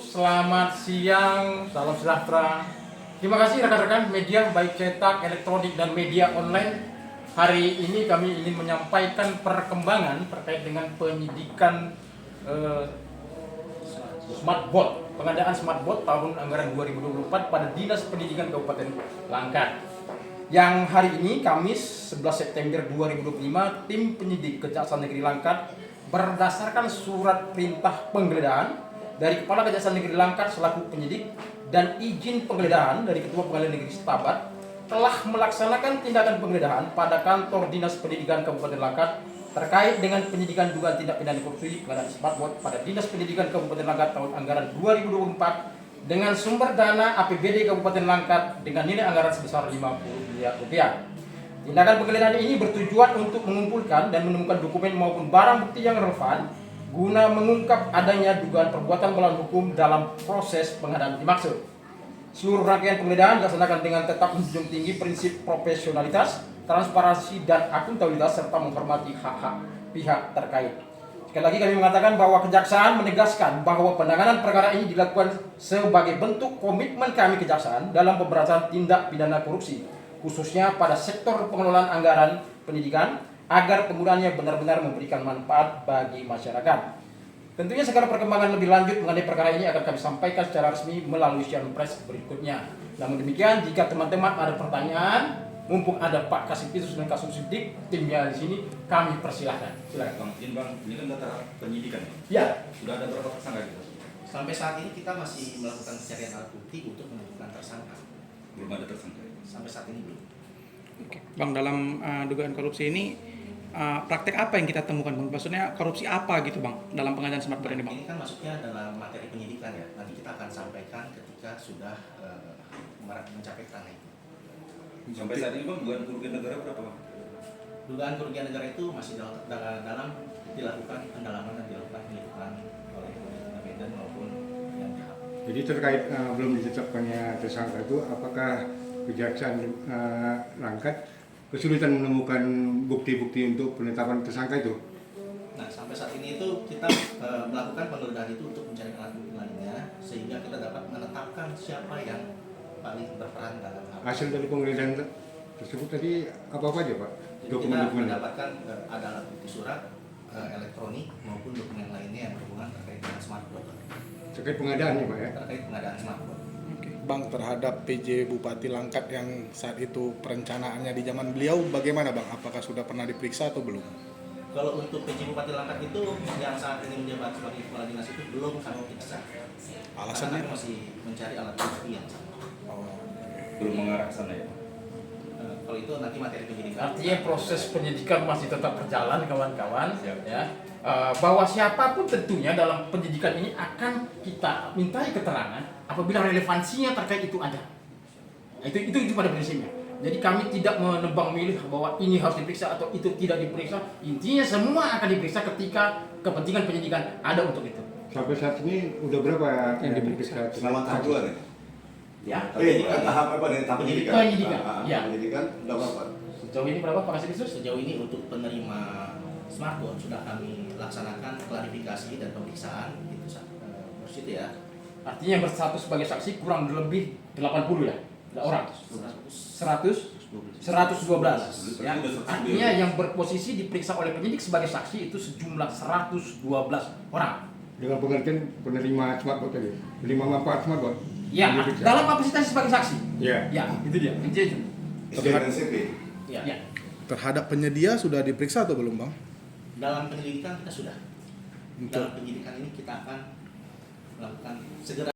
selamat siang, salam sejahtera. Terima kasih rekan-rekan media baik cetak, elektronik dan media online. Hari ini kami ingin menyampaikan perkembangan terkait dengan penyidikan smartboard, pengadaan smartboard tahun anggaran 2024 pada Dinas Pendidikan Kabupaten Langkat. Yang hari ini Kamis 11 September 2025, tim penyidik Kejaksaan Negeri Langkat berdasarkan surat perintah penggeledahan dari Kepala Kejaksaan Negeri Langkat selaku penyidik dan izin penggeledahan dari Ketua Pengadilan Negeri Setabat telah melaksanakan tindakan penggeledahan pada kantor Dinas Pendidikan Kabupaten Langkat terkait dengan penyidikan dugaan tindak pidana korupsi pengadaan smartboard pada Dinas Pendidikan Kabupaten Langkat tahun anggaran 2024 dengan sumber dana APBD Kabupaten Langkat dengan nilai anggaran sebesar 50 miliar rupiah. Tindakan penggeledahan ini bertujuan untuk mengumpulkan dan menemukan dokumen maupun barang bukti yang relevan guna mengungkap adanya dugaan perbuatan melawan hukum dalam proses pengadaan dimaksud. Seluruh rangkaian penggeledahan dilaksanakan dengan tetap menjunjung tinggi prinsip profesionalitas, transparansi dan akuntabilitas serta menghormati hak-hak pihak terkait. Sekali lagi kami mengatakan bahwa Kejaksaan menegaskan bahwa penanganan perkara ini dilakukan sebagai bentuk komitmen kami Kejaksaan dalam pemberantasan tindak pidana korupsi, khususnya pada sektor pengelolaan anggaran pendidikan agar penggunaannya benar-benar memberikan manfaat bagi masyarakat. Tentunya segala perkembangan lebih lanjut mengenai perkara ini akan kami sampaikan secara resmi melalui siaran pers berikutnya. Namun demikian, jika teman-teman ada pertanyaan, mumpung ada Pak Kasipinsus dan Kasubsidik, timnya di sini, kami persilahkan. Silakan. Bang, ini kan data penyidikan Ya. Sudah ada berapa tersangka gitu? Sampai saat ini kita masih melakukan pencarian alat bukti untuk menentukan tersangka. Belum ada tersangka. Sampai saat ini belum. Oke. Bang, dalam dugaan korupsi ini praktek apa yang kita temukan, Bang? Maksudnya korupsi apa gitu, Bang, dalam pengadaan smartboard ini, Bang? Ini kan masuknya dalam materi penyidikan ya. Nanti kita akan sampaikan ketika sudah mencapai ranah itu. Sampai saat ini Bang, dugaan kerugian negara berapa Bang? Dugaan kerugian negara itu masih dalam dilakukan pendalaman dan dilakukan penyelidikan oleh Medan maupun yang pihak. Jadi terkait belum ditetapkannya tersangka itu, apakah Kejaksaan Langkat kesulitan menemukan bukti-bukti untuk penetapan tersangka itu? Nah, sampai saat ini itu kita melakukan penggeledahan itu untuk mencari alat bukti lainnya sehingga kita dapat menetapkan siapa yang paling berperan dalam hal. Hasil dari penggeledahan tersebut tadi apa aja, Pak? Jadi kita Dokumen-dokumen. mendapatkan ada alat bukti surat, elektronik maupun dokumen lainnya yang berhubungan terkait dengan smartboard. Terkait pengadaannya, Pak ya? Terkait pengadaan smartboard. Bang, terhadap PJ Bupati Langkat yang saat itu perencanaannya di zaman beliau bagaimana Bang? Apakah sudah pernah diperiksa atau belum? Kalau untuk PJ Bupati Langkat itu yang saat ini menjabat sebagai kepala dinas itu belum kami periksa. Alasannya? Karena kami masih mencari alat bukti yang sama. Belum mengarah ke sana ya? Kalau itu nanti materi penyidikan. Artinya proses penyidikan masih tetap berjalan, kawan-kawan. Ya. Bahwa siapapun tentunya dalam penyidikan ini akan kita mintai keterangan apabila relevansinya terkait itu ada. Itu pada prinsipnya. Jadi kami tidak menebang milih bahwa ini harus diperiksa atau itu tidak diperiksa. Intinya semua akan diperiksa ketika kepentingan penyidikan ada untuk itu. Sampai saat ini udah berapa yang diperiksa? Selama tahap dua nih? Ya. Tahap apa nih? Tahap penyidikan? Penyidikan, ya. Penyidikan udah berapa? Sejauh ini berapa Pak Kasipinsus? Sejauh ini untuk penerima smartboard sudah kami laksanakan klarifikasi dan pemeriksaan itu itu ya. Artinya yang berstatus sebagai saksi kurang lebih 80 ya? Orang? 112 ya. Artinya yang berposisi diperiksa oleh penyidik sebagai saksi itu sejumlah 112 orang. Dengan pengertian penerima smartboard tadi, penerima manfaat smartboard. Ya, dalam kapasitas sebagai saksi. Ya. Ya, itu dia. Intinya itu. SDN CP. Ya. Ya. Terhadap penyedia sudah diperiksa atau belum Bang? Dalam penyelidikan kita sudah. Untuk Dalam penyidikan ini kita akan melakukan segera